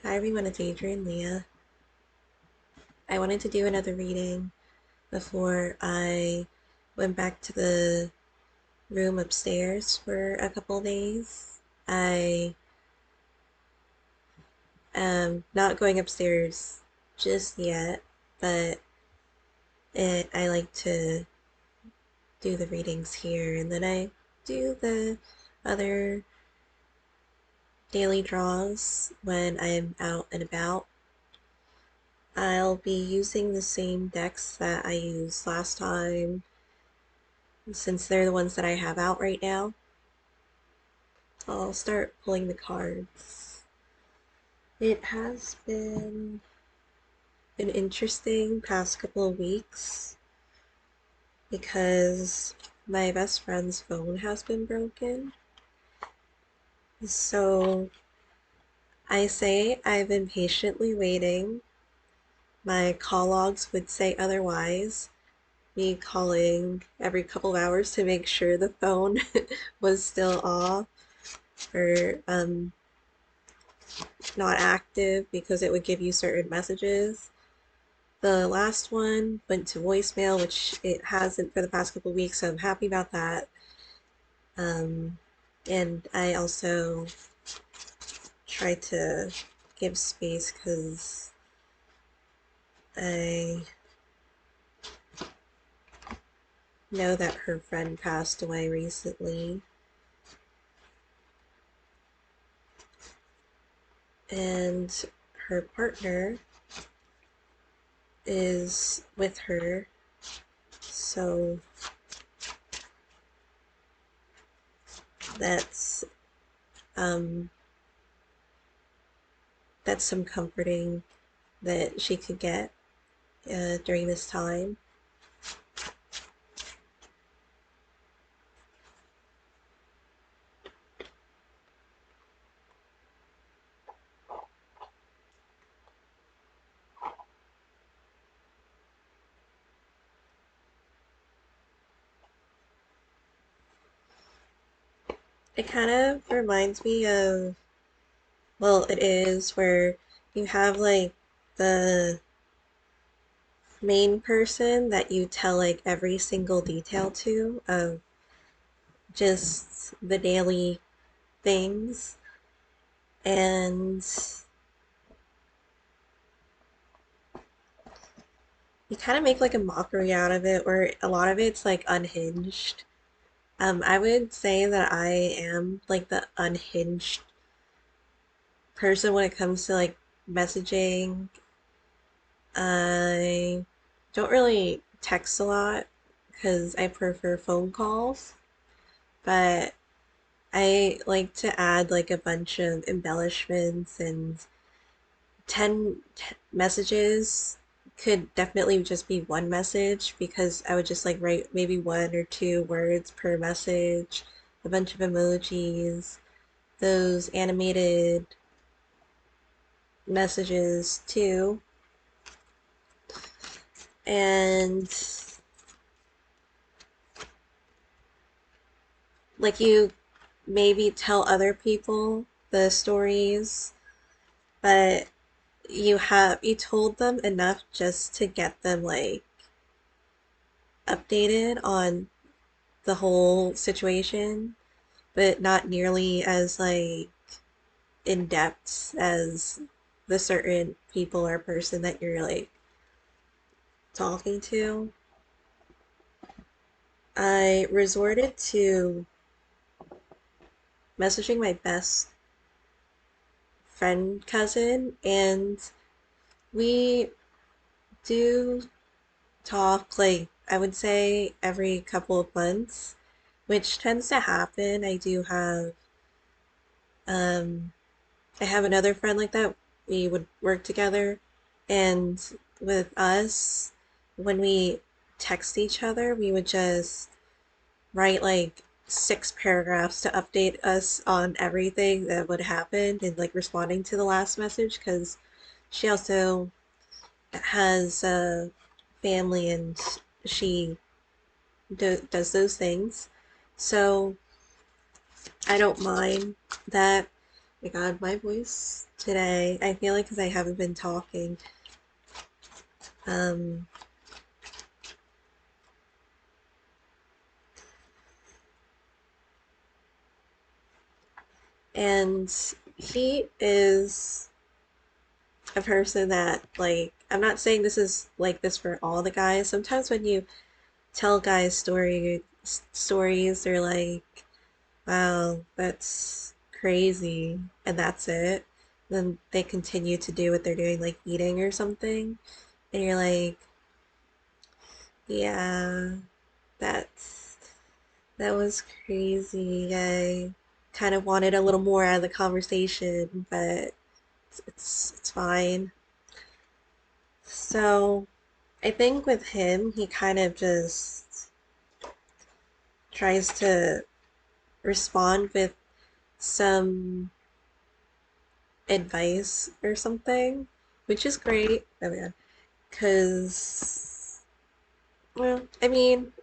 Hi everyone, it's Adrian Leah. I wanted to do another reading before I went back to the room upstairs for a couple days. I am not going upstairs just yet, but I like to do the readings here, and then I do the other daily draws when I'm out and about. I'll be using the same decks that I used last time since they're the ones that I have out right now. I'll start pulling the cards. It has been an interesting past couple of weeks because my best friend's phone has been broken. So I say I've been patiently waiting. My call logs would say otherwise. Me calling every couple of hours to make sure the phone was still off or not active because it would give you certain messages. The last one went to voicemail, which it hasn't for the past couple of weeks, so I'm happy about that. Um, and I also try to give space because I know that her friend passed away recently. And her partner is with her, so that's um, that's some comforting that she could get during this time. It kind of reminds me of, well, it is where you have like the main person that you tell like every single detail to of just the daily things, and you kind of make like a mockery out of it, or a lot of it's like unhinged. I would say that I am like the unhinged person when it comes to like messaging. I don't really text a lot because I prefer phone calls, but I like to add like a bunch of embellishments, and 10 messages could definitely just be one message because I would just like write maybe one or two words per message, a bunch of emojis, those animated messages too. And like you maybe tell other people the stories, but you told them enough just to get them like updated on the whole situation, but not nearly as like in depth as the certain people or person that you're like talking to. I resorted to messaging my best friend cousin, and we do talk like I would say every couple of months, which tends to happen. Um I have another friend like that. We would work together, and with us, when we text each other, we would just write like 6 paragraphs to update us on everything that would happen and like responding to the last message because she also has a family and she does those things. So I don't mind that. My God, my voice today, I feel like because I haven't been talking. Um, and he is a person that, like, I'm not saying this is like this for all the guys. Sometimes when you tell guys stories, they're like, wow, that's crazy, and that's it. Then they continue to do what they're doing, like eating or something, and you're like, yeah, that's that was crazy. I kind of wanted a little more out of the conversation, but it's fine. So I think with him, he kind of just tries to respond with some advice or something, which is great. Oh yeah, because well, I mean,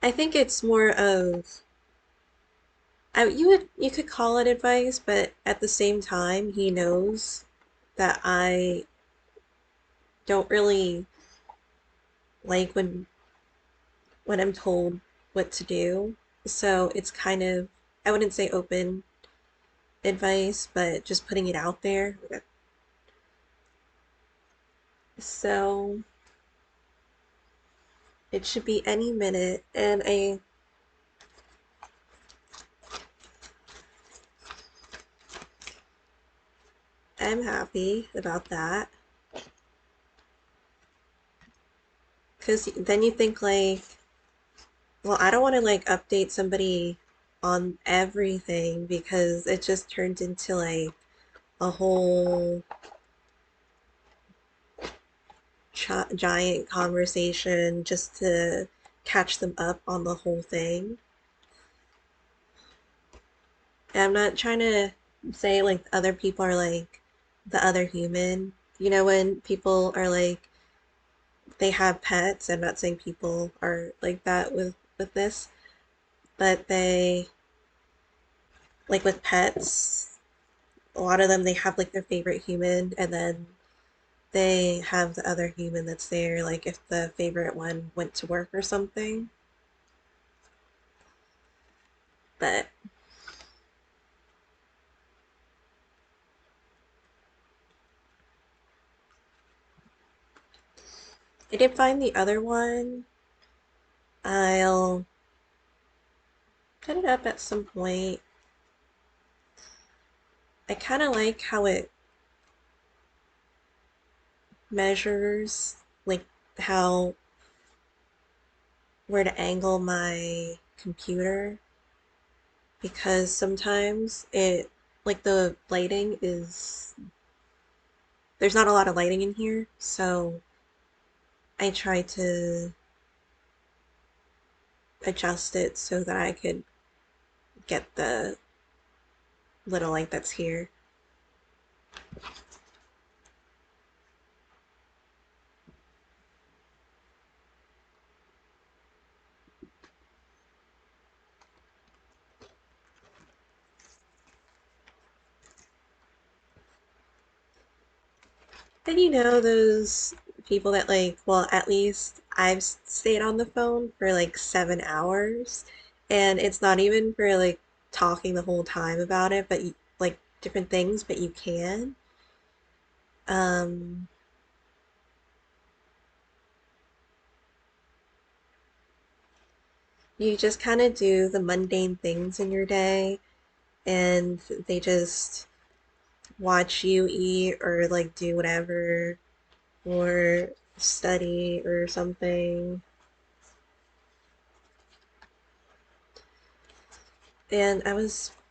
I think it's more of you could call it advice, but at the same time, he knows that I don't really like when I'm told what to do. So it's kind of, I wouldn't say open advice, but just putting it out there. So it should be any minute, and I'm happy about that. Because then you think like, well, I don't want to like update somebody on everything because it just turned into like a whole giant conversation just to catch them up on the whole thing. And I'm not trying to say like other people are like the other human. You know, when people are like they have pets, I'm not saying people are like that with this, but they like with pets, a lot of them they have like their favorite human and then they have the other human that's there, like if the favorite one went to work or something. But I did find the other one. I'll put it up at some point. I kind of like how it measures, like how where to angle my computer because sometimes it like the lighting is there's not a lot of lighting in here, so I try to adjust it so that I could get the little light that's here. And you know those people that like, well, at least I've stayed on the phone for like 7 hours, and it's not even for like talking the whole time about it, but you, like different things, but you can. Um, you just kind of do the mundane things in your day, and they just watch you eat or like do whatever or study or something. And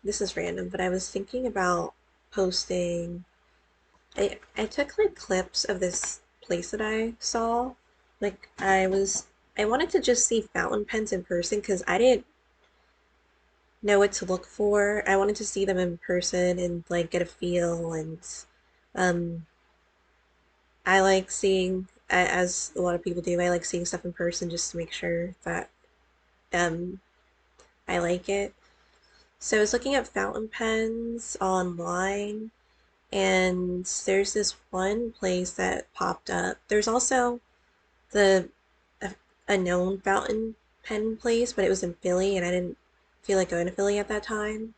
this is random, but I was thinking about posting. I took like clips of this place that I saw. Like I wanted to just see fountain pens in person because I didn't know what to look for. I wanted to see them in person and like get a feel and um I like seeing as a lot of people do, I like seeing stuff in person just to make sure that um I like it. So I was looking at fountain pens online, and there's this one place that popped up. There's also the a, a known fountain pen place, but it was in Philly, and I didn't feel like going to Philly at that time.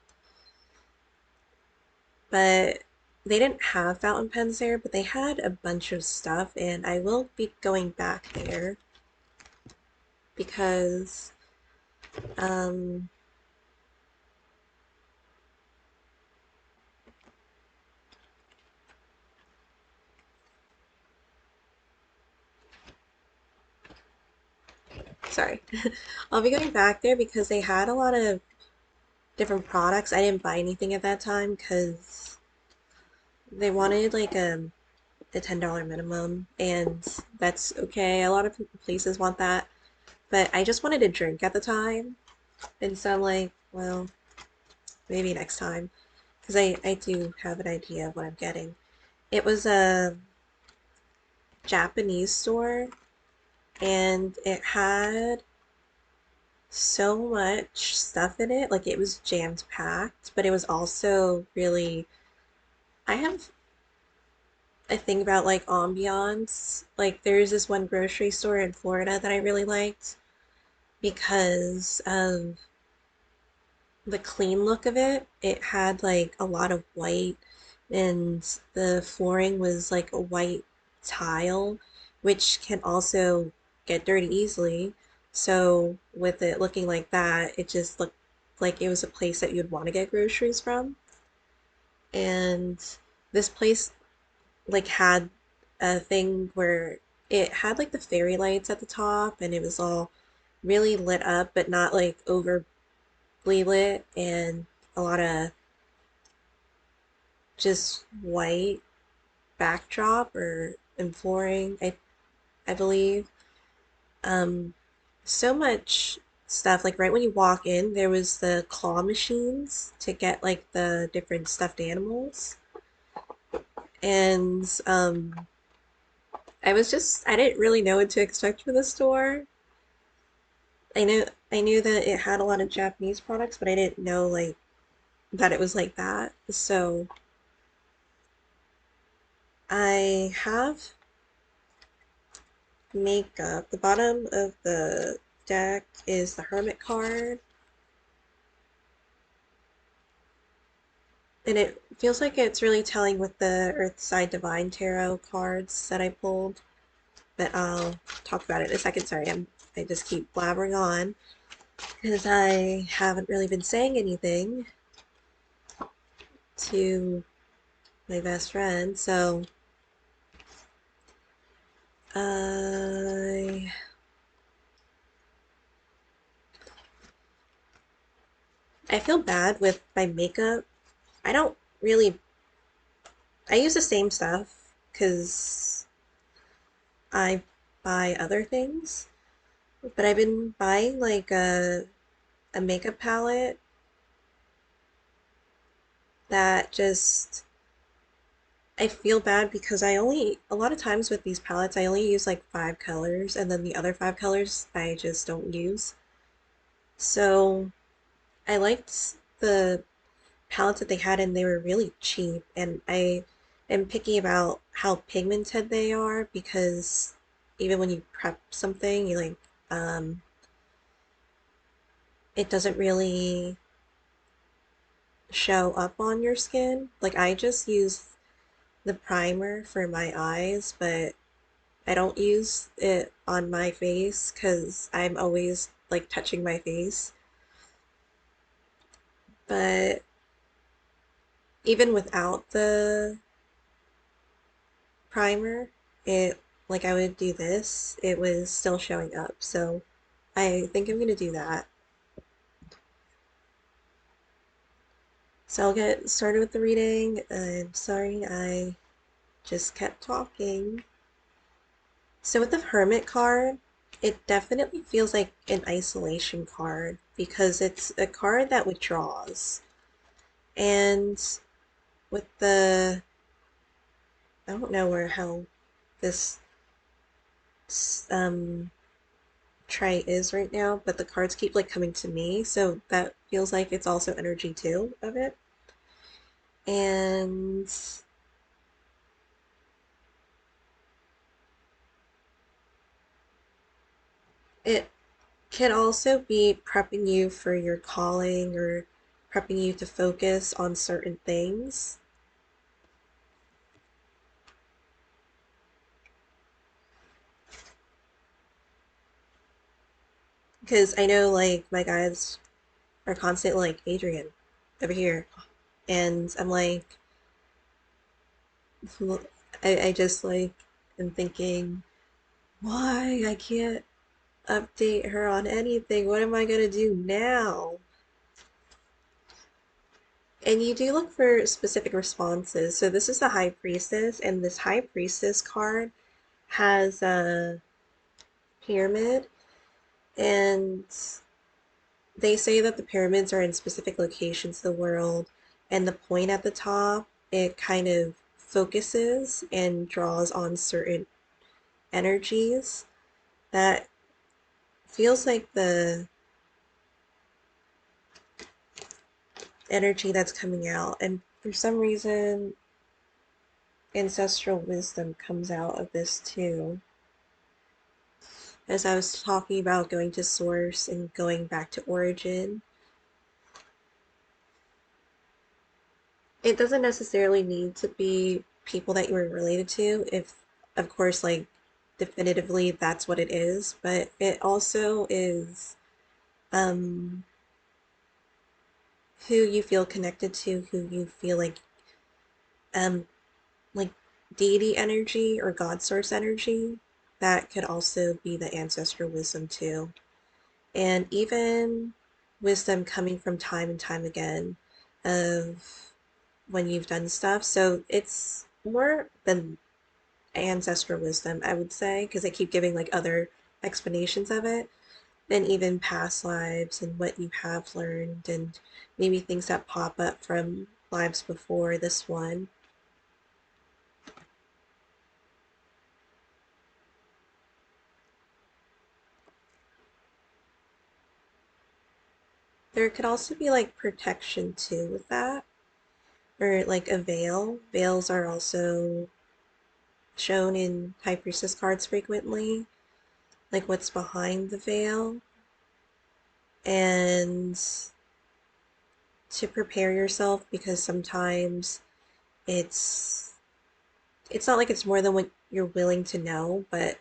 But they didn't have fountain pens there, but they had a bunch of stuff, and I will be going back there because um, sorry. I'll be going back there because they had a lot of different products. I didn't buy anything at that time because they wanted like a $10 minimum, and that's okay. A lot of places want that, but I just wanted a drink at the time, and so I'm like, well, maybe next time because I do have an idea of what I'm getting. It was a Japanese store, and it had so much stuff in it. Like it was jammed packed, but it was also really. I have a thing about like ambiance. Like there's this one grocery store in Florida that I really liked because of the clean look of it. It had like a lot of white, and the flooring was like a white tile, which can also get dirty easily. So with it looking like that, it just looked like it was a place that you'd want to get groceries from. And this place like had a thing where it had like the fairy lights at the top, and it was all really lit up but not like overly lit, and a lot of just white backdrop or and flooring, I believe. Um, so much stuff. Like right when you walk in, there was the claw machines to get like the different stuffed animals. And I didn't really know what to expect from the store. I knew that it had a lot of Japanese products, but I didn't know like that it was like that. So I have makeup. The bottom of the deck is the Hermit card, and it feels like it's really telling with the Earthside Divine Tarot cards that I pulled. But I'll talk about it in a second. Sorry, I just keep blabbering on because I haven't really been saying anything to my best friend. So I I feel bad with my makeup. I don't really I use the same stuff because I buy other things, but I've been buying like a makeup palette that just I feel bad because a lot of times with these palettes I only use like 5 colors, and then the other 5 colors I just don't use. So I liked the palettes that they had, and they were really cheap, and I am picky about how pigmented they are because even when you prep something you like it doesn't really show up on your skin. Like I just use the primer for my eyes, but I don't use it on my face because I'm always like touching my face. But even without the primer, it like I would do this, it was still showing up. So I think I'm gonna do that. So I'll get started with the reading. I'm sorry I just kept talking. So with the Hermit card, it definitely feels like an isolation card because it's a card that withdraws. And with the, I don't know where how this um tray is right now, but the cards keep like coming to me, so that feels like it's also energy too of it. And it can also be prepping you for your calling or prepping you to focus on certain things. Because I know, like, my guys are constantly like, Adrian, over here. And I'm like, I just like am thinking, why? I can't update her on anything. What am I gonna do now? And you do look for specific responses. So this is the High Priestess, and this High Priestess card has a pyramid, and they say that the pyramids are in specific locations of the world, and the point at the top, it kind of focuses and draws on certain energies that feels like the energy that's coming out. And for some reason, ancestral wisdom comes out of this too. As I was talking about going to source and going back to origin, it doesn't necessarily need to be people that you were related to, if, of course, like definitively that's what it is, but it also is um, who you feel connected to, who you feel um, like deity energy or God source energy. That could also be the ancestral wisdom too. And even wisdom coming from time and time again of when you've done stuff. So it's more than ancestral wisdom, I would say, because I keep giving like other explanations of it, and even past lives and what you have learned, and maybe things that pop up from lives before this one. There could also be like protection too with that, or like a veil. Veils are also shown in High Priestess cards frequently, like what's behind the veil. And to prepare yourself, because sometimes it's it's not like it's more than what you're willing to know, but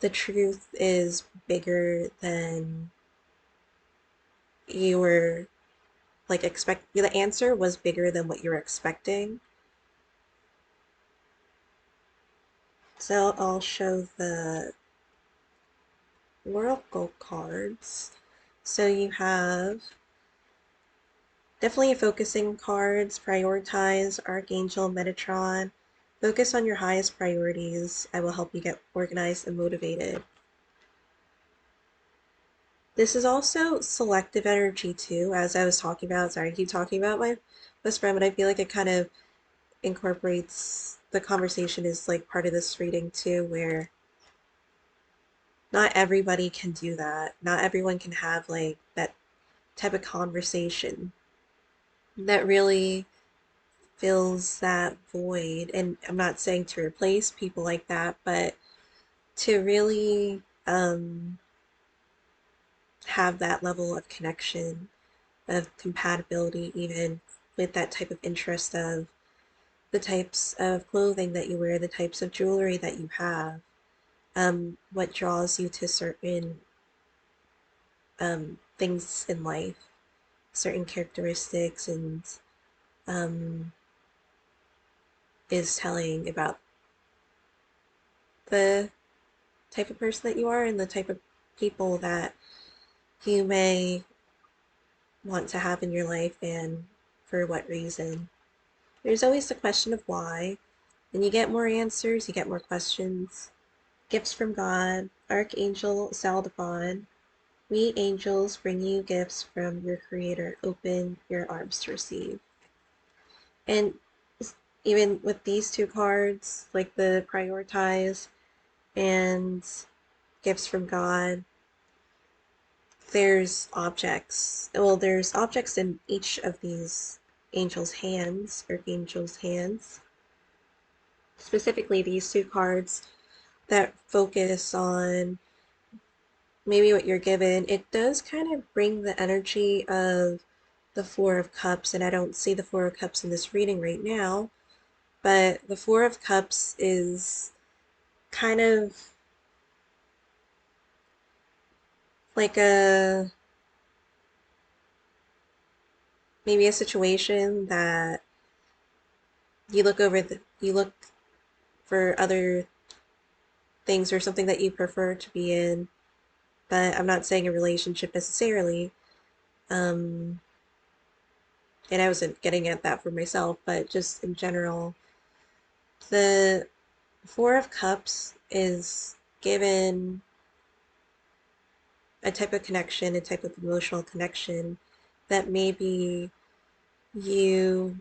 the truth is bigger than you were like expect. The answer was bigger than what you were expecting. So I'll show the oracle cards. So you have definitely focusing cards, prioritize, Archangel, Metatron. Focus on your highest priorities. I will help you get organized and motivated. This is also selective energy too, as I was talking about. Sorry, I keep talking about my best friend, but I feel like it kind of incorporates the conversation is like part of this reading too, where not everybody can do that. Not everyone can have like that type of conversation that really fills that void. And I'm not saying to replace people like that, but to really have that level of connection, of compatibility, even with that type of interest of the types of clothing that you wear, the types of jewelry that you have, what draws you to certain things in life, certain characteristics, and um, is telling about the type of person that you are and the type of people that you may want to have in your life and for what reason. There's always the question of why, and you get more answers, you get more questions. Gifts from God, Archangel Saldavon. We angels bring you gifts from your Creator. Open your arms to receive. And even with these two cards, like the prioritize and gifts from God, there's objects. Well, there's objects in each of these angels' hands, archangels' hands. Specifically, these two cards that focus on maybe what you're given. It does kind of bring the energy of the Four of Cups, and I don't see the Four of Cups in this reading right now, but the Four of Cups is kind of like a maybe a situation that you look for other things or something that you prefer to be in, but I'm not saying a relationship necessarily. Um, and I wasn't getting at that for myself, but just in general, the Four of Cups is given a type of connection, a type of emotional connection that maybe you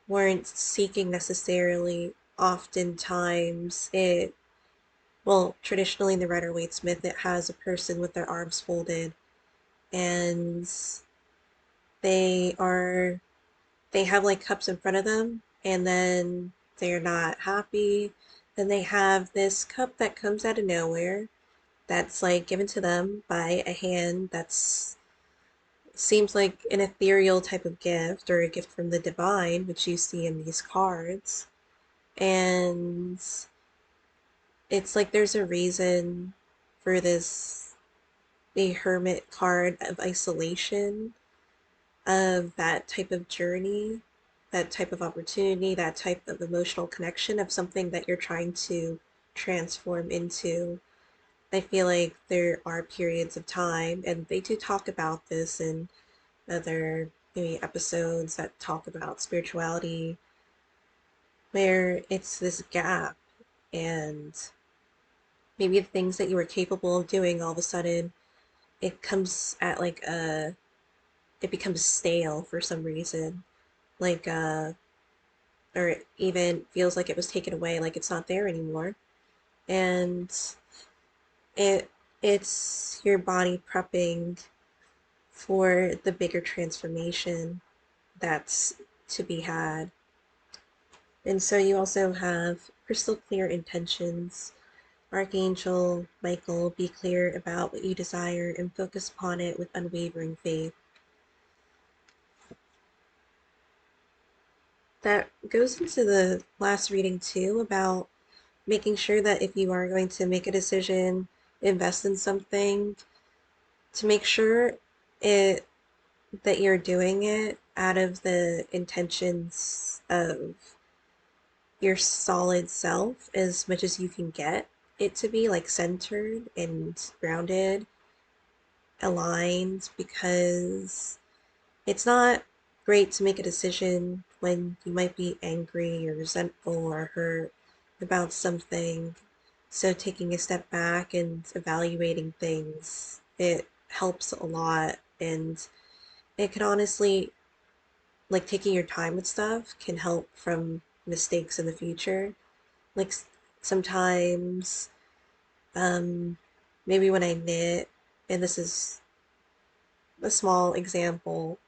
weren't seeking necessarily. Oftentimes, well, traditionally in the Rider Waite Smith, it has a person with their arms folded and they are, they have like cups in front of them and then they're not happy. Then they have this cup that comes out of nowhere that's like given to them by a hand that's seems like an ethereal type of gift or a gift from the divine, which you see in these cards. And it's like there's a reason for this, a hermit card of isolation, of that type of journey, that type of opportunity, that type of emotional connection of something that you're trying to transform into. I feel like there are periods of time, and they do talk about this in other maybe episodes that talk about spirituality, where it's this gap, and maybe the things that you were capable of doing all of a sudden it comes at like a it becomes stale for some reason, like or it even feels like it was taken away, like it's not there anymore. And it it's your body prepping for the bigger transformation that's to be had. And so you also have crystal clear intentions. Archangel Michael, be clear about what you desire and focus upon it with unwavering faith. That goes into the last reading too, about making sure that if you are going to make a decision, invest in something, to make sure it that you're doing it out of the intentions of your solid self as much as you can get it to be, like centered and grounded, aligned, because it's not great to make a decision when you might be angry or resentful or hurt about something. So taking a step back and evaluating things, it helps a lot. And it can honestly, like taking your time with stuff can help from mistakes in the future. Like sometimes, um, maybe when I knit, and this is a small example,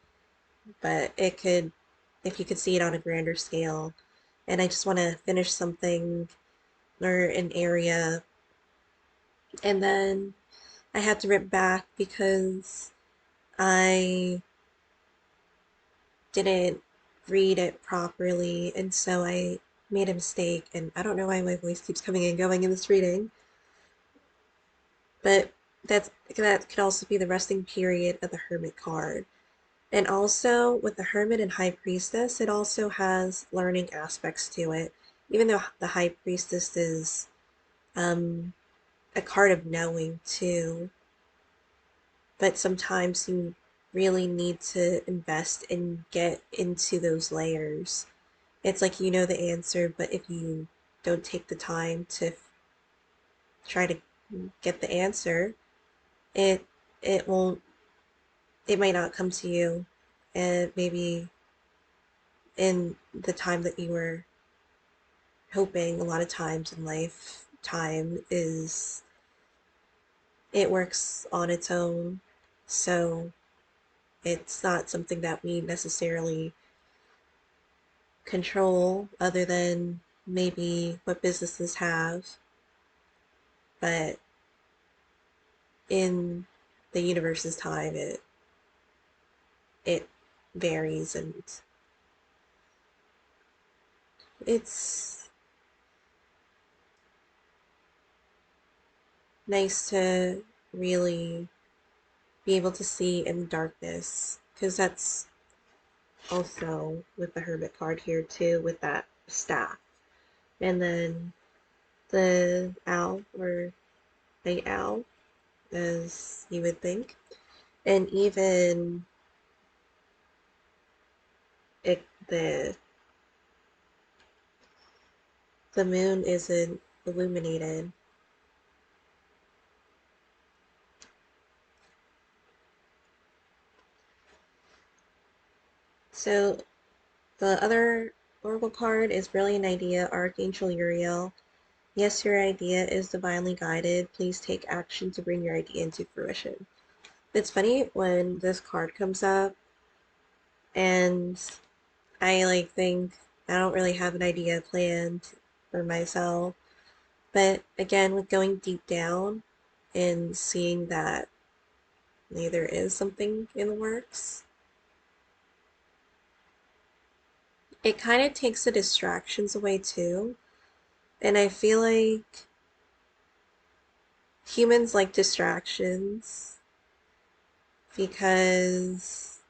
but it could, if you could see it on a grander scale, and I just want to finish something or an area, and then I had to rip back because I didn't read it properly, and so I made a mistake, and I don't know why my voice keeps coming and going in this reading, but that could also be the resting period of the Hermit card. And also with the Hermit and High Priestess, it also has learning aspects to it. Even though the High Priestess is um, a card of knowing too, but sometimes you really need to invest and get into those layers. It's like you know the answer, but if you don't take the time to try to get the answer, it it won't it might not come to you, and maybe in the time that you were hoping. A lot of times in life, time is, it works on its own. So it's not something that we necessarily control other than maybe what businesses have. But in the universe's time, it varies, and it's nice to really be able to see in darkness, because that's also with the hermit card here too, with that staff. And then the owl, or night owl, as you would think. And even the moon isn't illuminated. So the other oracle card is Brilliant Idea, Archangel Uriel. Yes, your idea is divinely guided. Please take action to bring your idea into fruition. It's funny when this card comes up and I think I don't really have an idea planned for myself. But again, with going deep down and seeing that there is something in the works, it kind of takes the distractions away too. And I feel like humans like distractions because,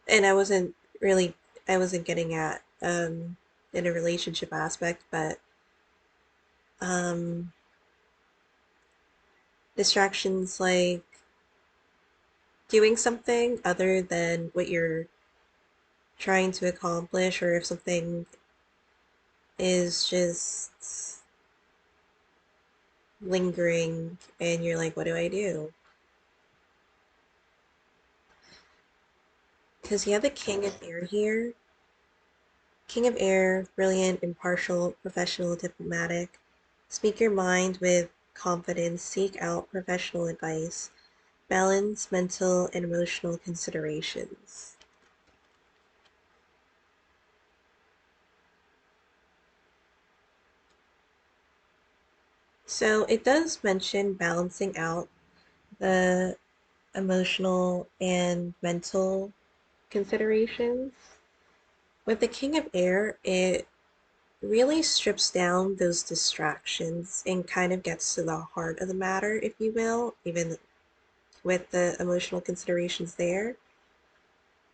and I wasn't getting at in a relationship aspect, but um, distractions like doing something other than what you're trying to accomplish, or if something is just lingering and you're like, what do I do? Because you have the King of Air here. King of Air, brilliant, impartial, professional, diplomatic. Speak your mind with confidence, seek out professional advice, balance mental and emotional considerations. So it does mention balancing out the emotional and mental considerations. With the King of Air, it really strips down those distractions and kind of gets to the heart of the matter, if you will, even with the emotional considerations there.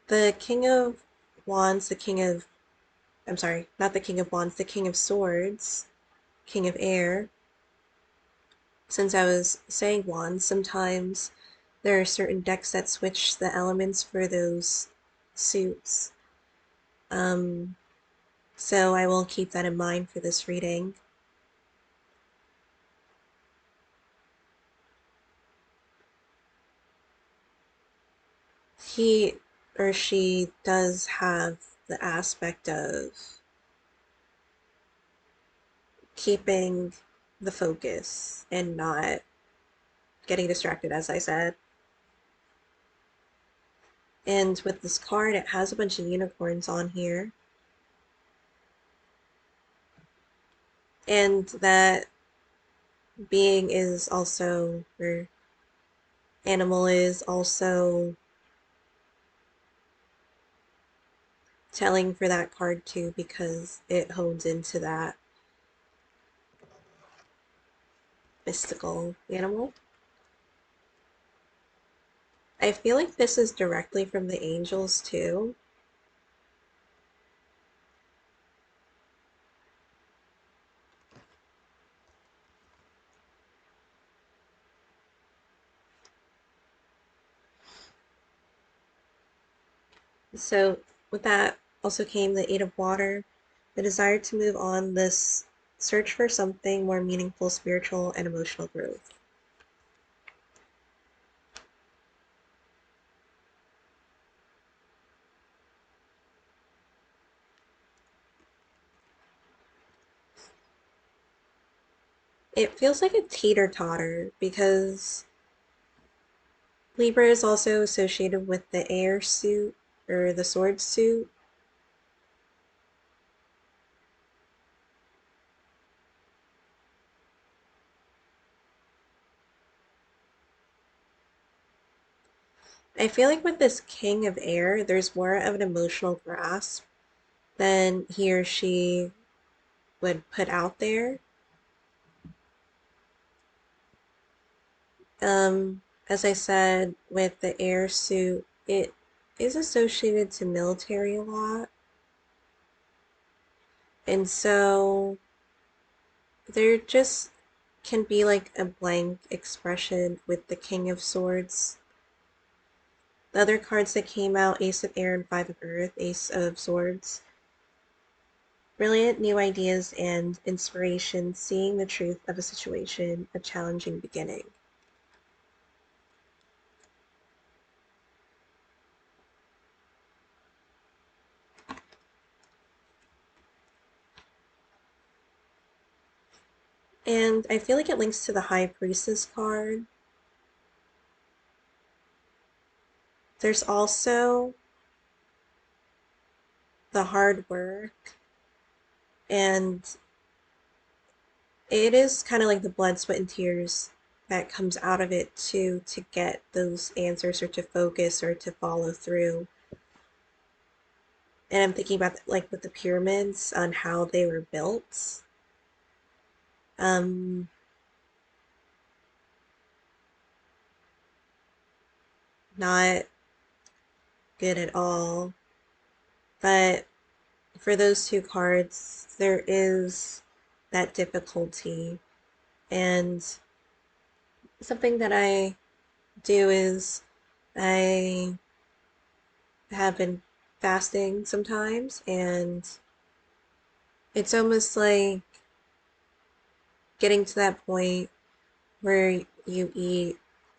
The King of Wands, I'm sorry, not the King of Wands, the King of Swords, King of Air. Since I was saying Wands, sometimes there are certain decks that switch the elements for those suits. Um, so I will keep that in mind for this reading. He or she does have the aspect of keeping the focus and not getting distracted, as I said. And with this card, it has a bunch of unicorns on here. And that being is also, or animal is also telling for that card too, because it hones into that mystical animal. I feel like this is directly from the angels too. So with that also came the Eight of Water, the desire to move on, this search for something more meaningful, spiritual, and emotional growth. It feels like a teeter-totter because Libra is also associated with the air suit or the sword suit. I feel like with this King of Air, there's more of an emotional grasp than he or she would put out there. As I said, with the air suit, it is associated to military a lot. And so there just can be like a blank expression with the King of Swords. The other cards that came out, Ace of Air and Five of Earth, Ace of Swords. Brilliant new ideas and inspiration, seeing the truth of a situation, a challenging beginning. And I feel like it links to the High Priestess card. There's also the hard work, and it is kind of like the blood, sweat, and tears that comes out of it too to get those answers or to focus or to follow through. And I'm thinking about like with the pyramids on how they were built. Um, Not good at all. But for those two cards, there is that difficulty. And something that I do is I have been fasting sometimes, and it's almost like getting to that point where you eat,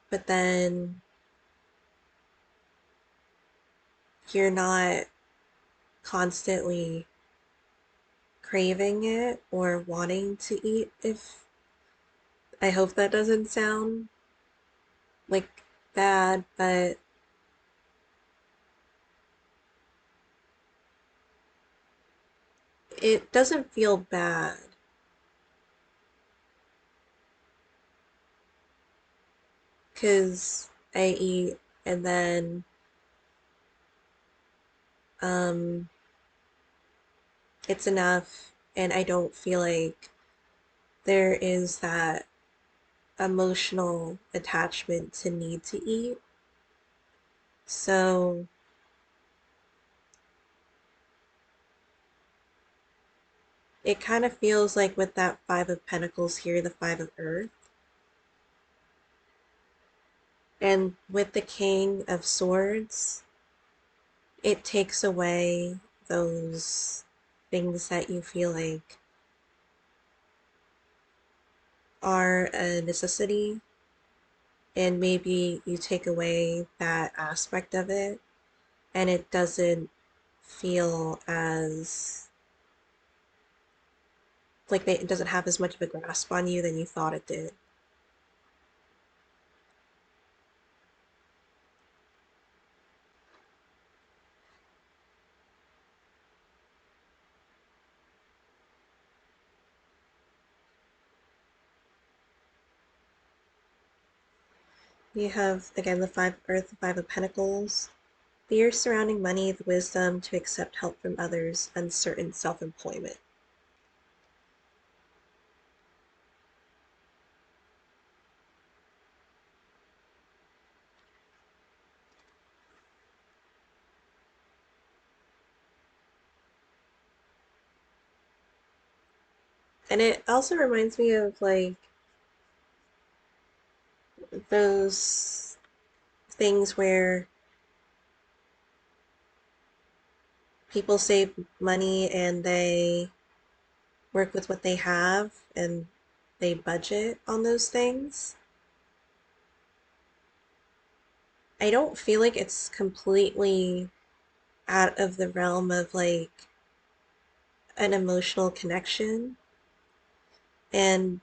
but then you're not constantly craving it or wanting to eat. If I hope that doesn't sound like bad, but it doesn't feel bad because I eat and then um, it's enough, and I don't feel like there is that emotional attachment to need to eat. So it kind of feels like with that Five of Pentacles here, the Five of Earth, and with the King of Swords, it takes away those things that you feel like are a necessity, and maybe you take away that aspect of it, and it doesn't feel as like it doesn't have as much of a grasp on you than you thought it did. You have again the Five of Earth, the Five of Pentacles, fear surrounding money, the wisdom to accept help from others, uncertain self-employment. And it also reminds me of like those things where people save money and they work with what they have and they budget on those things. I don't feel like it's completely out of the realm of like an emotional connection. And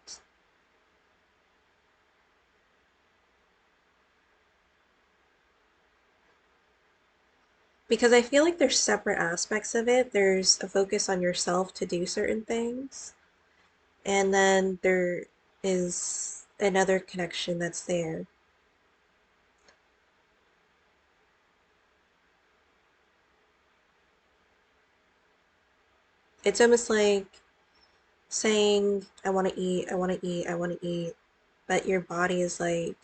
Because I feel like there's separate aspects of it. There's a focus on yourself to do certain things, and then there is another connection that's there. It's almost like saying, I want to eat, I want to eat, I want to eat, but your body is like,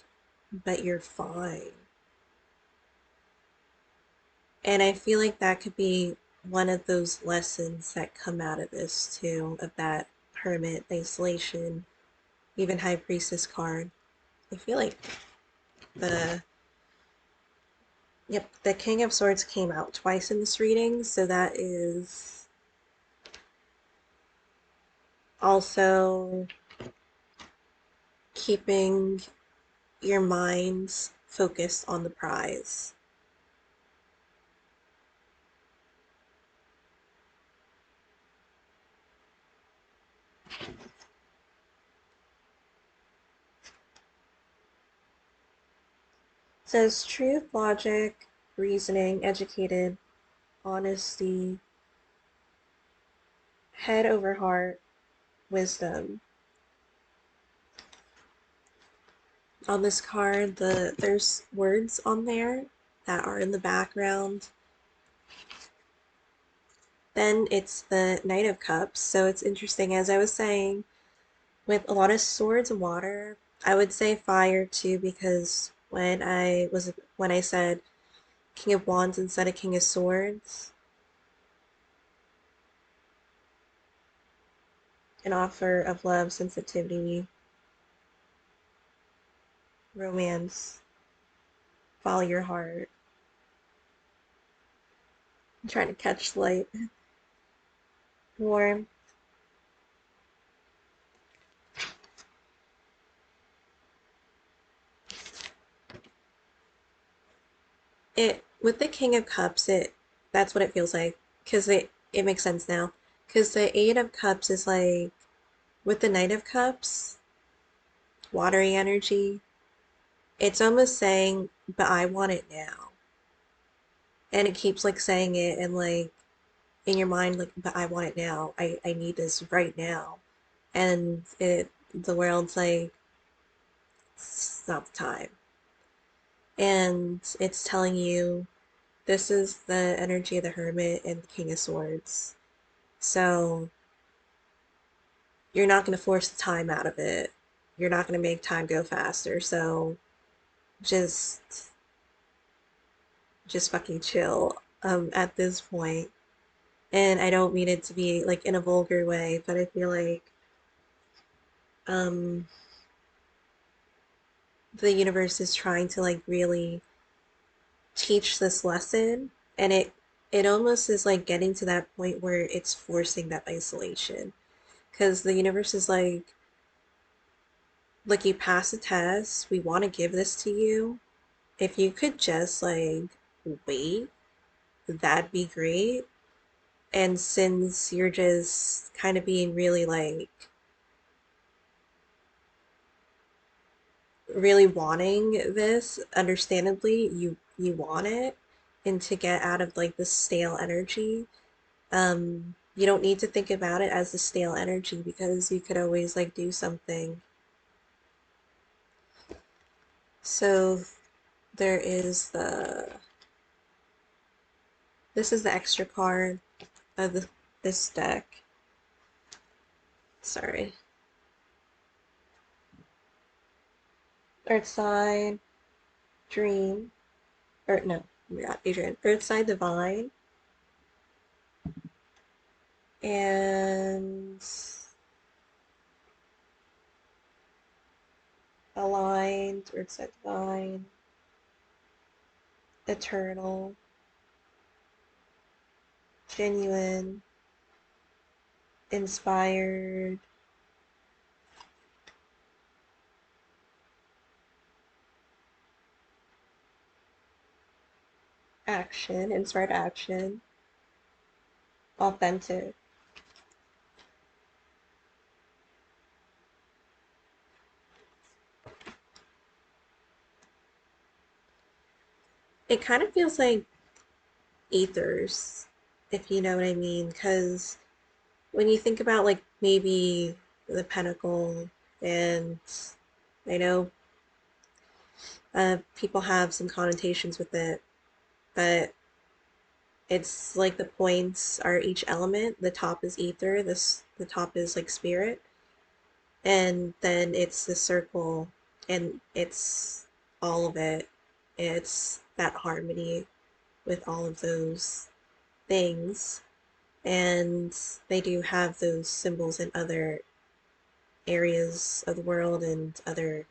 but you're fine. And I feel like that could be one of those lessons that come out of this too, of that hermit isolation, even high priestess card. I feel like the yep, the King of Swords came out twice in this reading, so that is also keeping your minds focused on the prize. It says truth, logic, reasoning, educated, honesty, head over heart, wisdom. On this card, there's words on there that are in the background. Then it's the Knight of Cups, so it's interesting. As I was saying, with a lot of swords and water, I would say fire too, because when I said King of Wands instead of King of Swords, an offer of love, sensitivity, romance, follow your heart. I'm trying to catch light, warm. It with the King of Cups, it that's what it feels like because it makes sense now. Because the Eight of Cups is like with the Knight of Cups, watery energy. It's almost saying, "But I want it now," and it keeps like saying it and like in your mind, like, "But I want it now. I need this right now," and the world's like, "It's not the time," and it's telling you this is the energy of the Hermit and the King of Swords. So you're not going to force the time out of it. You're not going to make time go faster. So just just fucking chill at this point. And I don't mean it to be like in a vulgar way, but I feel like um the universe is trying to like really teach this lesson, and it almost is like getting to that point where it's forcing that isolation because the universe is like you pass the test, we want to give this to you. If you could just like wait, that'd be great. And since you're just kind of being really like really wanting this, understandably, you want it, and to get out of like the stale energy, you don't need to think about it as the stale energy because you could always like do something. So there is the this is the extra card of this deck. Sorry. Earthside, Dream, or no, not Adrian. Earthside Divine, and Aligned, Earthside Divine, Eternal, Genuine, Inspired, Action, Inspired Action, Authentic. It kind of feels like ethers, if you know what I mean. Because when you think about like maybe the pentacle, and I know people have some connotations with it, but it's like the points are each element. The top is ether, the top is like spirit, and then it's the circle, and it's all of it. It's that harmony with all of those things. And they do have those symbols in other areas of the world and other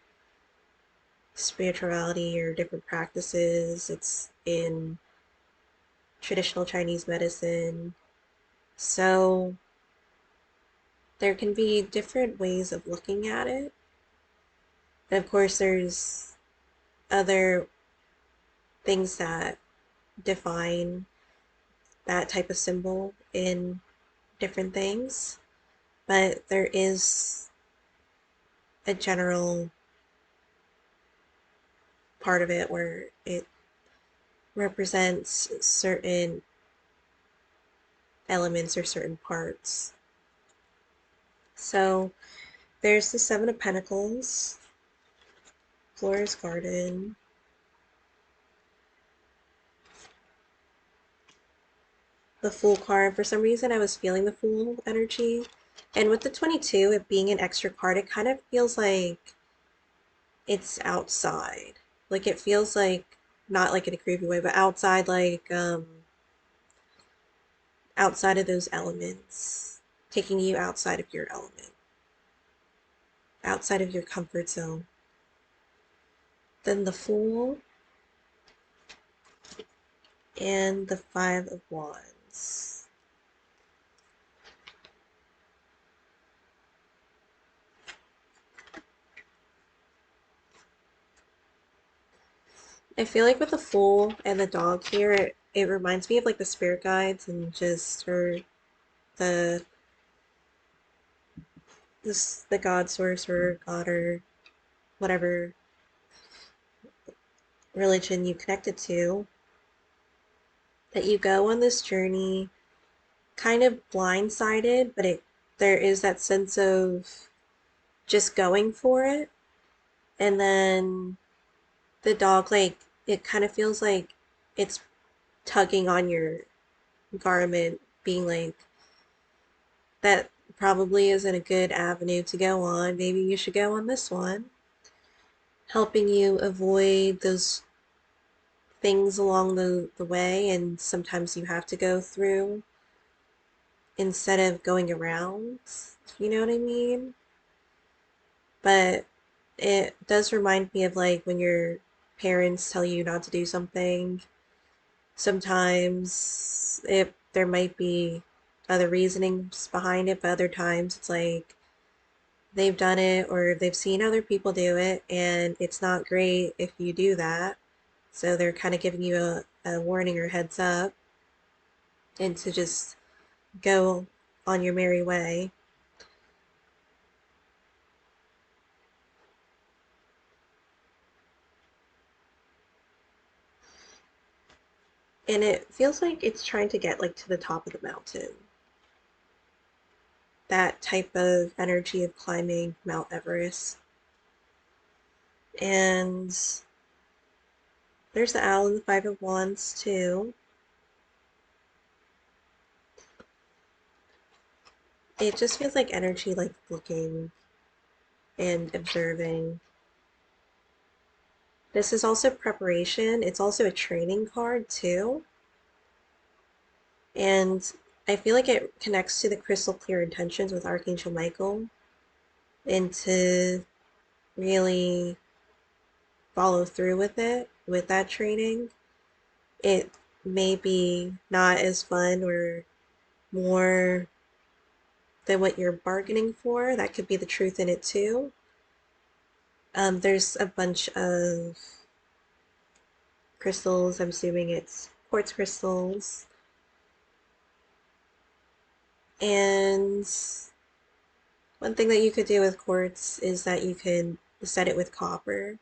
spirituality or different practices. It's in traditional Chinese medicine. So there can be different ways of looking at it. And of course, there's other things that define that type of symbol in different things, but there is a general part of it where it represents certain elements or certain parts. So there's the Seven of Pentacles, Flora's Garden, the Fool card. For some reason, I was feeling the Fool energy. And with the 22, it being an extra card, it kind of feels like it's outside. Like it feels like, not like in a creepy way, but outside, like outside of those elements, taking you outside of your element, outside of your comfort zone. Then the Fool and the Five of Wands. I feel like with the Fool and the dog here, it reminds me of like the spirit guides and just or the the god source or god or whatever religion you connected to, that you go on this journey kind of blindsided, but there is that sense of just going for it. And then the dog, like, it kind of feels like it's tugging on your garment, being like, that probably isn't a good avenue to go on. Maybe you should go on this one, helping you avoid those things along the way. And sometimes you have to go through instead of going around. You know what I mean? But it does remind me of like when your parents tell you not to do something. Sometimes there might be other reasonings behind it, but other times it's like they've done it or they've seen other people do it and it's not great if you do that. So they're kind of giving you a warning or heads up and to just go on your merry way. And it feels like it's trying to get like to the top of the mountain. That type of energy of climbing Mount Everest. And there's the owl and the Five of Wands too. It just feels like energy, like looking and observing. This is also preparation. It's also a training card too. And I feel like it connects to the crystal clear intentions with Archangel Michael and to really follow through with it, with that training. It may be not as fun or more than what you're bargaining for. That could be the truth in it too. There's a bunch of crystals. I'm assuming it's quartz crystals. And one thing that you could do with quartz is that you can set it with copper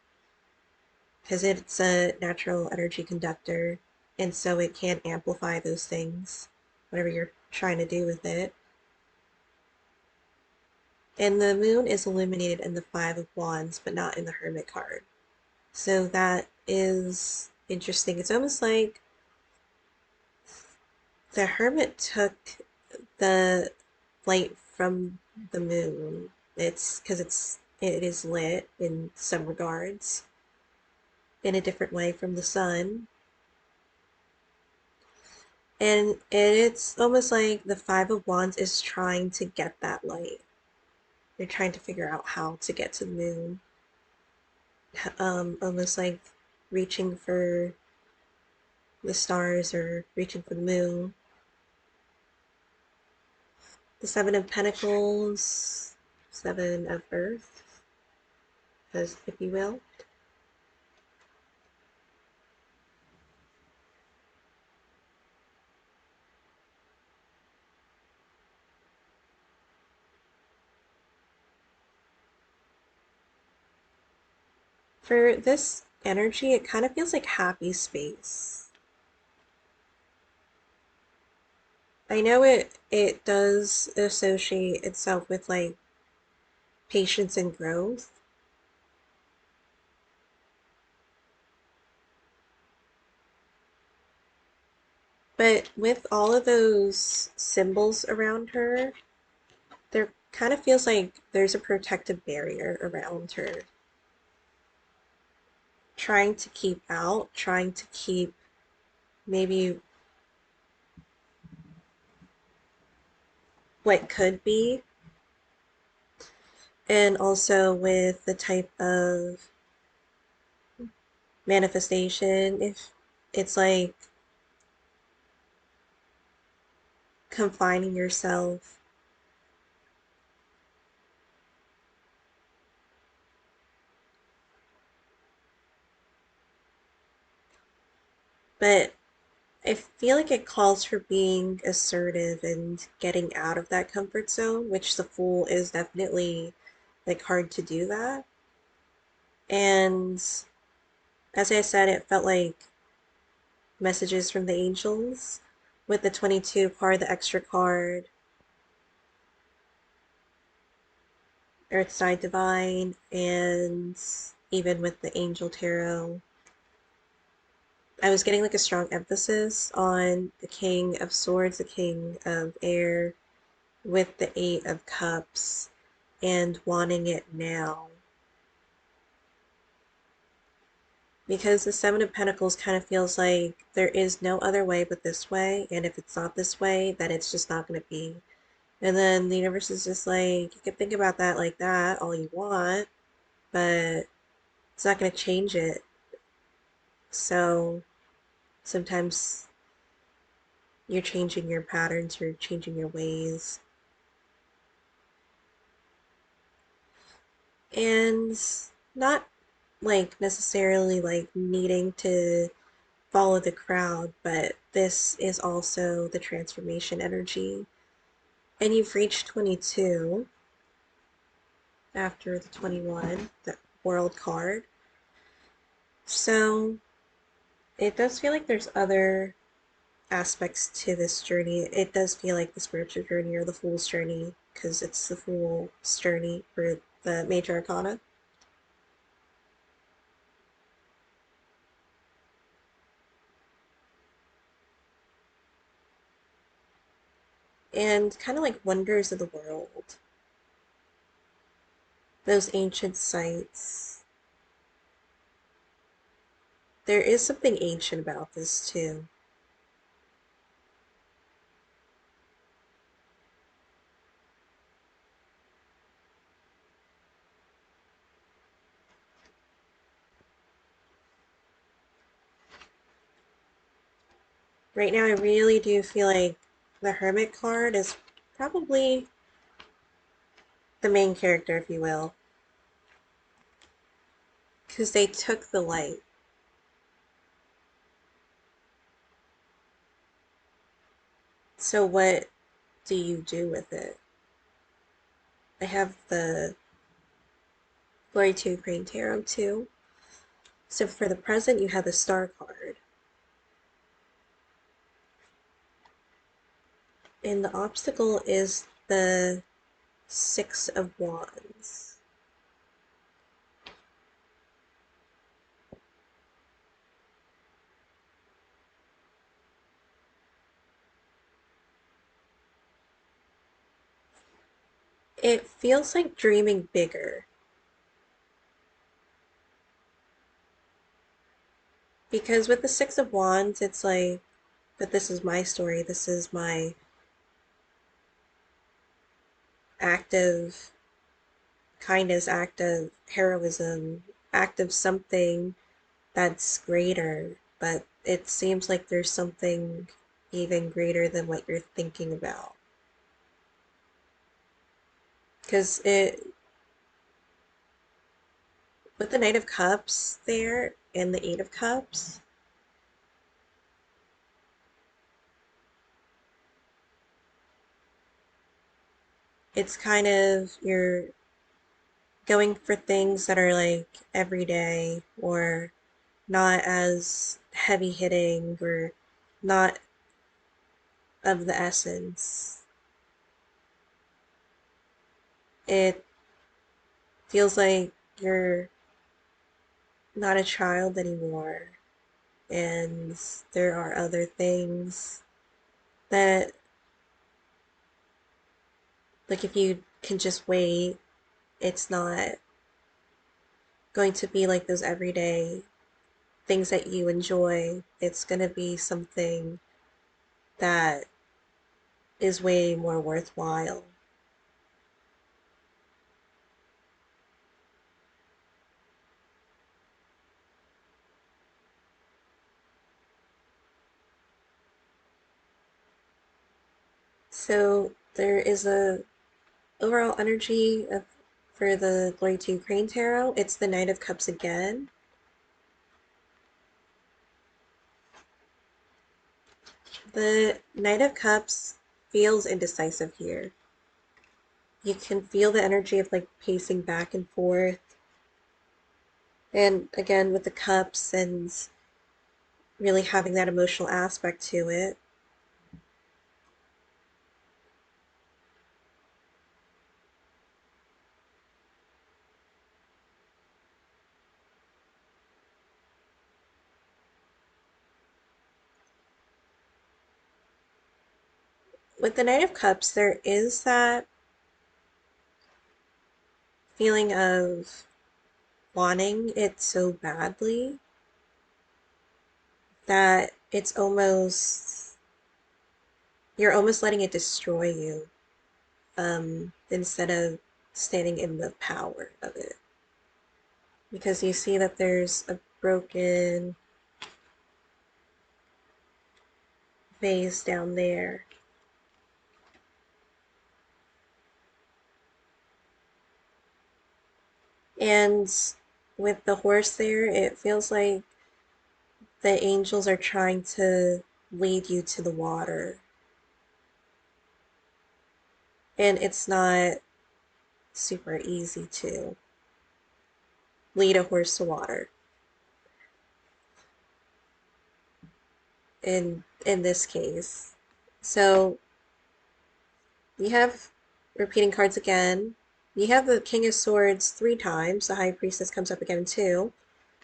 because it's a natural energy conductor and so it can amplify those things, whatever you're trying to do with it. And the moon is illuminated in the Five of Wands, but not in the Hermit card. So that is interesting. It's almost like the Hermit took the light from the moon. It's because it is lit in some regards in a different way from the sun. And it's almost like the Five of Wands is trying to get that light. They're trying to figure out how to get to the moon. Almost like reaching for the stars or reaching for the moon. The Seven of Pentacles, Seven of Earth, as if you will. For this energy, it kind of feels like happy space. I know it does associate itself with like patience and growth, but with all of those symbols around her, there kind of feels like there's a protective barrier around her, trying to keep out, trying to keep maybe what could be, and also with the type of manifestation, if it's like confining yourself. But I feel like it calls for being assertive and getting out of that comfort zone, which the Fool is definitely like hard to do that. And as I said, it felt like messages from the angels with the 22 card, the extra card, Earthside Divine, and even with the Angel Tarot. I was getting like a strong emphasis on the King of Swords, the King of Air, with the Eight of Cups, and wanting it now. Because the Seven of Pentacles kind of feels like there is no other way but this way, and if it's not this way, then it's just not going to be. And then the universe is just like, you can think about that like that all you want, but it's not going to change it. So sometimes you're changing your patterns, you're changing your ways. And not like necessarily like needing to follow the crowd, but this is also the transformation energy. And you've reached 22 after the 21, the world card. So it does feel like there's other aspects to this journey. It does feel like the spiritual journey or the fool's journey because it's the fool's journey for the major arcana. And kind of like wonders of the world, those ancient sites. There is something ancient about this too. Right now, I really do feel like the Hermit card is probably the main character, if you will, because they took the light. So, what do you do with it? I have the 42 Crane Tarot too. So, for the present, you have the Star card. And the obstacle is the Six of Wands. It feels like dreaming bigger. Because with the Six of Wands, it's like, but this is my story. This is my act of kindness, act of heroism, act of something that's greater. But it seems like there's something even greater than what you're thinking about. Because with the Knight of Cups there and the Eight of Cups, it's kind of you're going for things that are like everyday or not as heavy hitting or not of the essence. It feels like you're not a child anymore, and there are other things that, like, if you can just wait, it's not going to be like those everyday things that you enjoy. It's going to be something that is way more worthwhile. So there is a overall energy of for the Glory to Ukraine tarot. It's the Knight of Cups again. The Knight of Cups feels indecisive here. You can feel the energy of like pacing back and forth. And again, with the cups and really having that emotional aspect to it. With the Knight of Cups, there is that feeling of wanting it so badly that it's almost, you're almost letting it destroy you, instead of standing in the power of it. Because you see that there's a broken vase down there. And with the horse there, it feels like the angels are trying to lead you to the water. And it's not super easy to lead a horse to water in this case. So you have repeating cards again. You have the King of Swords three times. The High Priestess comes up again too.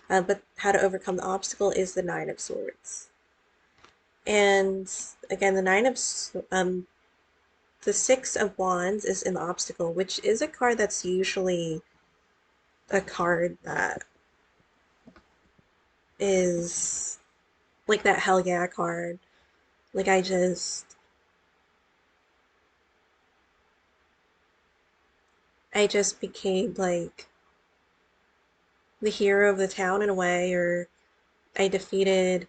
But how to overcome the obstacle is the Nine of Swords. And again, the Six of Wands is an obstacle, which is a card that's usually a card that is like that hell yeah card. Like I just became like the hero of the town in a way, or I defeated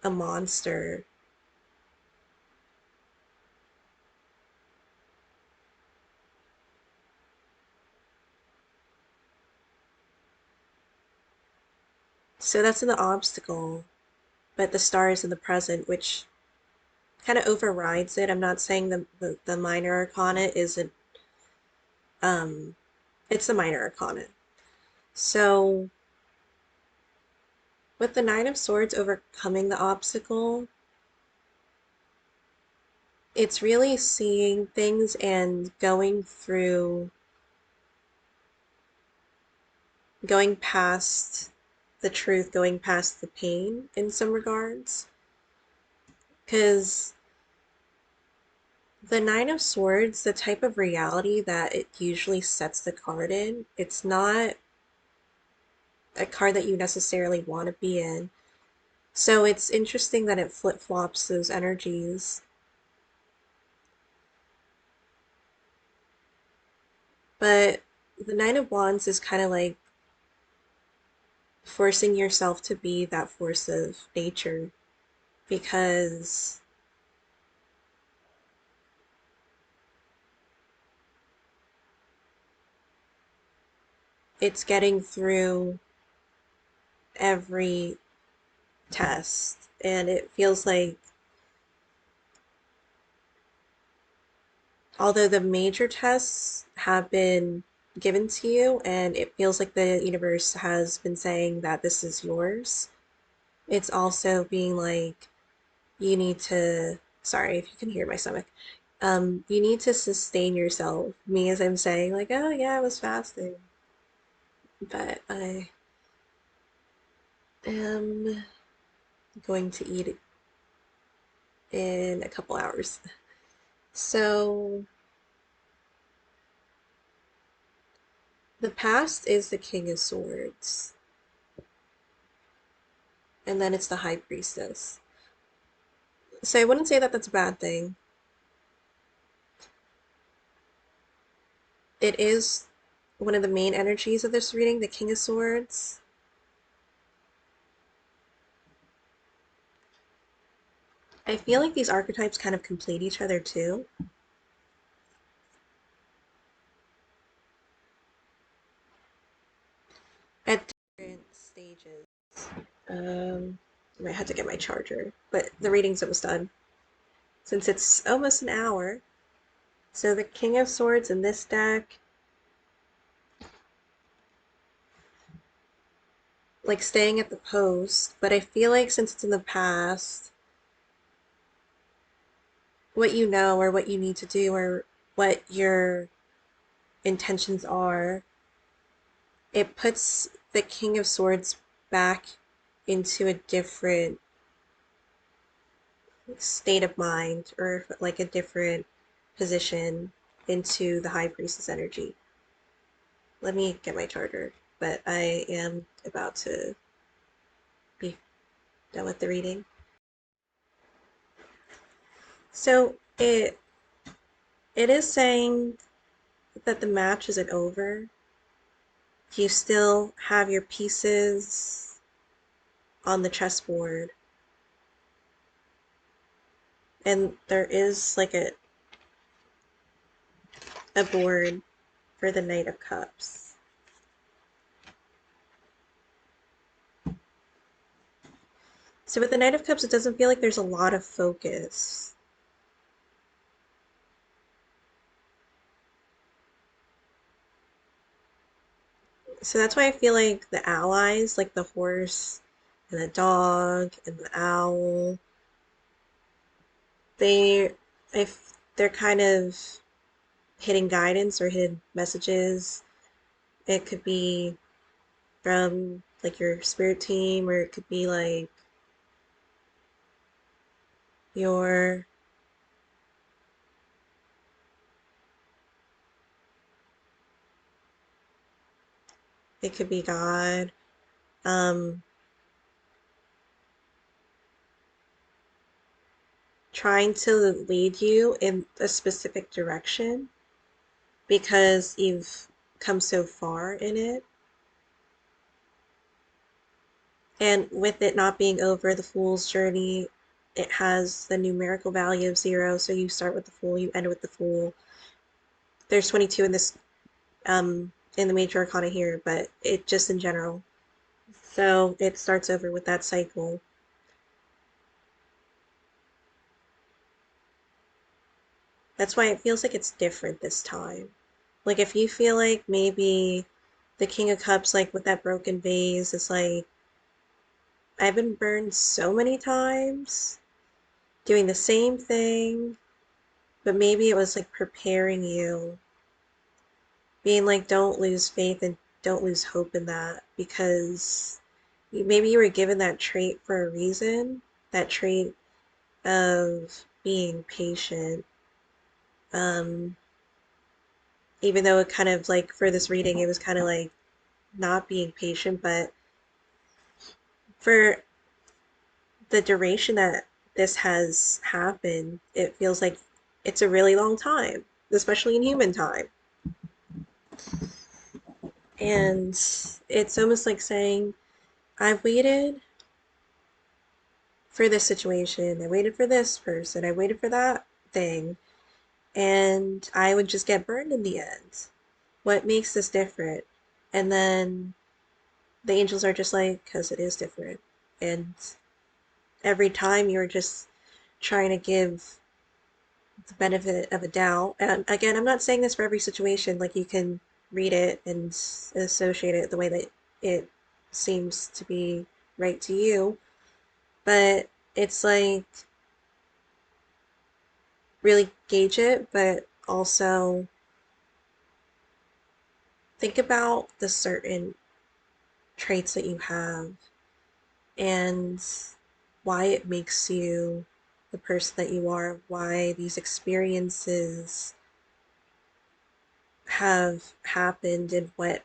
a monster. So that's in the obstacle, but the star is in the present, which kind of overrides it. I'm not saying the minor arcana isn't, um, it's the minor arcana. So with the Nine of Swords overcoming the obstacle, it's really seeing things and going past the truth, going past the pain in some regards. Because the Nine of Swords, the type of reality that it usually sets the card in, it's not a card that you necessarily want to be in. So it's interesting that it flip-flops those energies. But the Nine of Wands is kind of like forcing yourself to be that force of nature because it's getting through every test. And it feels like, although the major tests have been given to you, and it feels like the universe has been saying that this is yours, it's also being like, you need to, sorry if you can hear my stomach, you need to sustain yourself. Me, as I'm saying, like, oh yeah, I was fasting, but I am going to eat in a couple hours. So the past is the King of Swords, and then it's the High Priestess. So I wouldn't say that that's a bad thing. It is one of the main energies of this reading, the King of Swords. I feel like these archetypes kind of complete each other too, at different stages. I might have to get my charger, but the reading's almost done since it's almost an hour. So the King of Swords in this deck, like staying at the post, but I feel like since it's in the past, what you know or what you need to do or what your intentions are, it puts the King of Swords back into a different state of mind or like a different position into the High Priestess energy. Let me get my charger, but I am about to be done with the reading. So it is saying that the match isn't over. You still have your pieces on the chessboard, and there is like a board for the Knight of Cups. So with the Knight of Cups, it doesn't feel like there's a lot of focus. So that's why I feel like the allies, like the horse and the dog and the owl, they, if they're kind of hidden guidance or hidden messages, it could be from like your spirit team, or it could be like your it could be God, um, trying to lead you in a specific direction because you've come so far in it. And with it not being over the Fool's journey, it has the numerical value of 0. So you start with the Fool, you end with the Fool. There's 22 in this in the major arcana here, but it just in general. So it starts over with that cycle. That's why it feels like it's different this time. Like if you feel like maybe the King of Cups, like with that broken vase, is like, I've been burned so many times doing the same thing. but maybe it was like preparing you, being like, don't lose faith and don't lose hope in that because maybe you were given that trait for a reason, that trait of being patient. Um, Even though it kind of like for this reading, it was kind of like not being patient, but for the duration that this has happened, it feels like it's a really long time, especially in human time. And it's almost like saying, I've waited for this situation, I waited for this person, I waited for that thing, and I would just get burned in the end. What makes this different? And then the angels are just like, because it is different. And every time you're just trying to give the benefit of a doubt. And again, I'm not saying this for every situation, like you can read it and associate it the way that it seems to be right to you, but it's like really gauge it, but also think about the certain traits that you have and why it makes you the person that you are, why these experiences have happened and what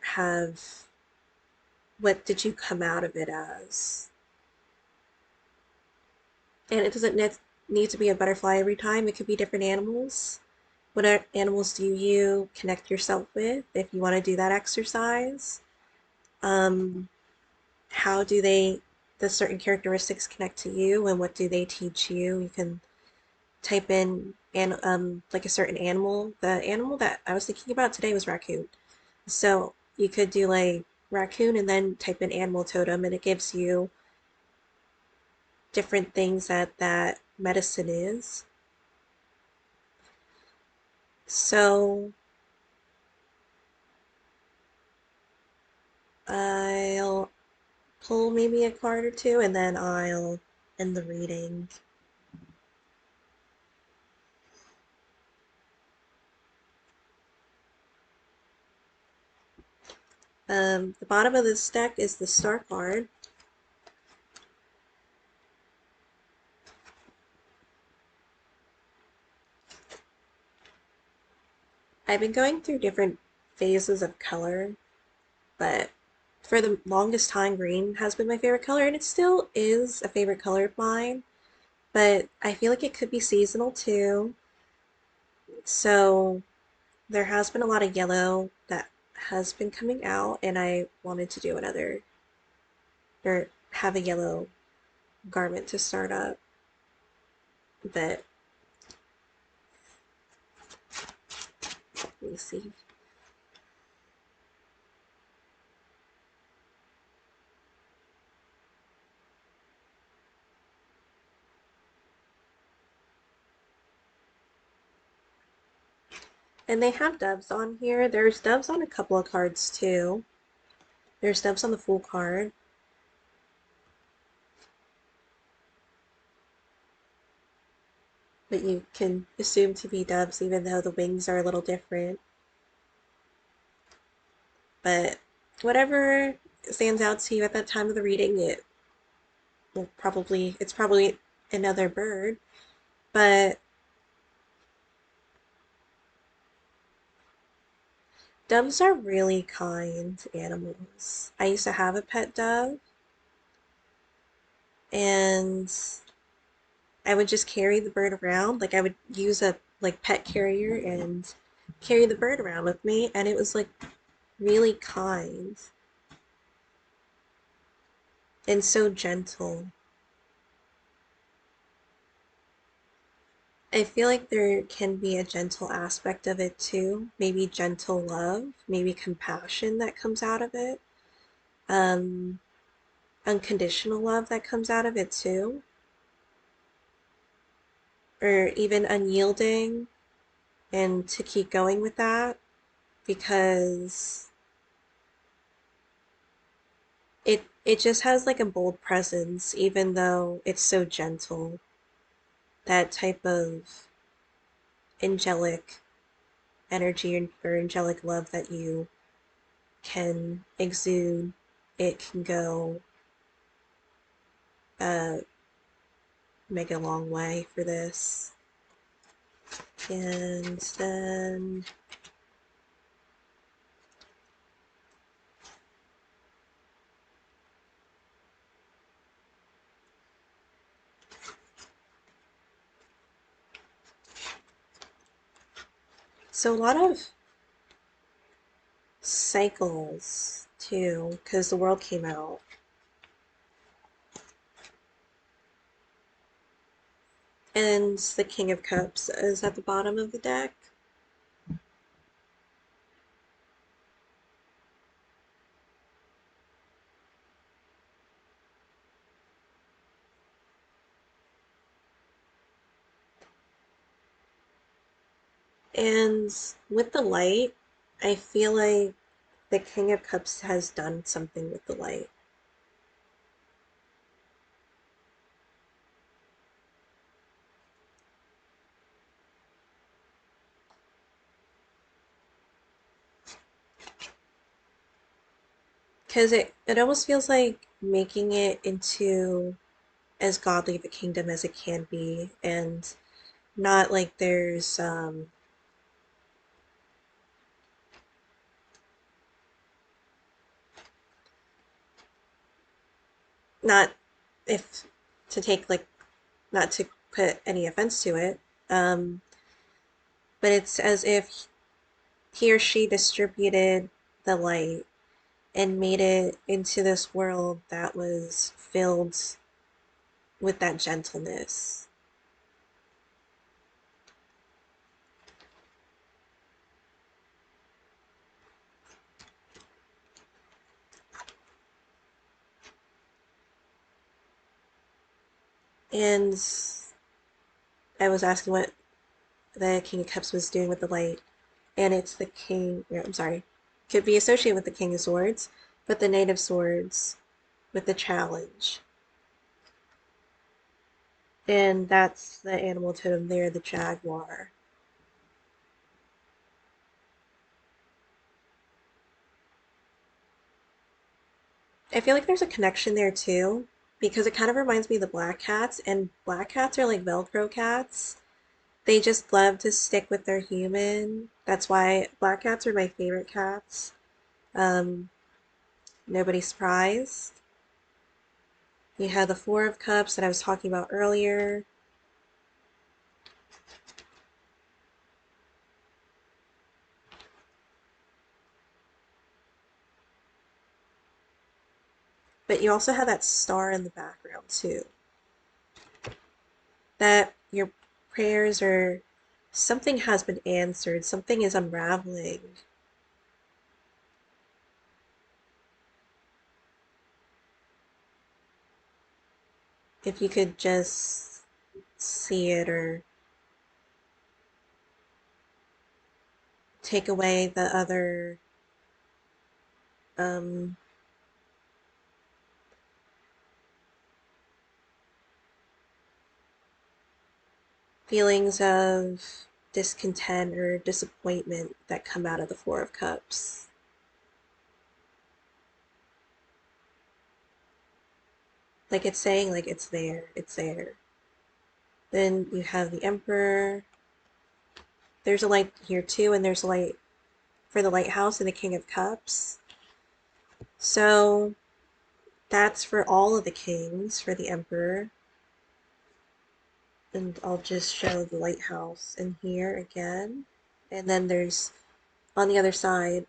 did you come out of it as? And it doesn't need to be a butterfly every time. It could be different animals. What animals do you connect yourself with if you want to do that exercise? Um, how do the certain characteristics connect to you and what do they teach you? You can type in like a certain animal. The animal that I was thinking about today was raccoon. So you could do like raccoon and then type in animal totem and it gives you different things that that medicine is. So I'll pull maybe a card or two and then I'll end the reading. The bottom of this deck is the Star card. I've been going through different phases of color, but for the longest time, green has been my favorite color, and it still is a favorite color of mine, but I feel like it could be seasonal too. So there has been a lot of yellow that has been coming out, and I wanted to do another or have a yellow garment to start up, but let me see. And they have doves on here. There's doves on a couple of cards too. There's doves on the full card. But you can assume to be doves even though the wings are a little different. But whatever stands out to you at that time of the reading, it's probably another bird. But doves are really kind animals. I used to have a pet dove, and I would just carry the bird around. Like I would use a like pet carrier and carry the bird around with me, and it was like really kind and so gentle. I feel like there can be a gentle aspect of it too. Maybe gentle love, maybe compassion that comes out of it. Um, Unconditional love that comes out of it too. Or even unyielding and to keep going with that because it just has like a bold presence even though it's so gentle. That type of angelic energy or angelic love that you can exude, it can go uh, make a long way for this. And then so a lot of cycles too, because the world came out. And the King of Cups is at the bottom of the deck. And with the light, I feel like the King of Cups has done something with the light. Because it almost feels like making it into as godly of a kingdom as it can be, and not like there's not if to take like not to put any offense to it, um, but it's as if he or she distributed the light and made it into this world that was filled with that gentleness. And I was asking what the King of Cups was doing with the light, and it's the King, no, I'm sorry, could be associated with the King of Swords, but the Knight of Swords with the challenge. And that's the animal totem there, the jaguar. I feel like there's a connection there too, because it kind of reminds me of the black cats, and black cats are like Velcro cats. They just love to stick with their human. That's why black cats are my favorite cats. Um, Nobody's surprised. You have the Four of Cups that I was talking about earlier. But you also have that star in the background too. That your prayers are something has been answered, something is unraveling. If you could just see it or take away the other um, feelings of discontent or disappointment that come out of the Four of Cups. Like it's saying, like it's there, it's there. Then you have the Emperor. There's a light here too, and there's a light for the lighthouse and the King of Cups. So that's for all of the kings, for the Emperor. And I'll just show the lighthouse in here again. And then there's, on the other side,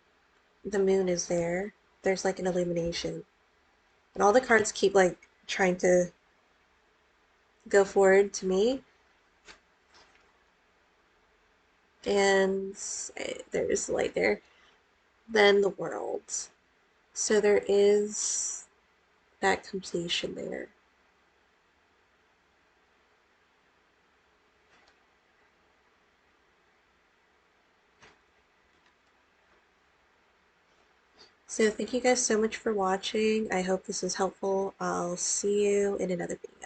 the moon is there. There's like an illumination. And all the cards keep like trying to go forward to me. And there's light there. Then the world. So there is that completion there. So thank you guys so much for watching. I hope this was helpful. I'll see you in another video.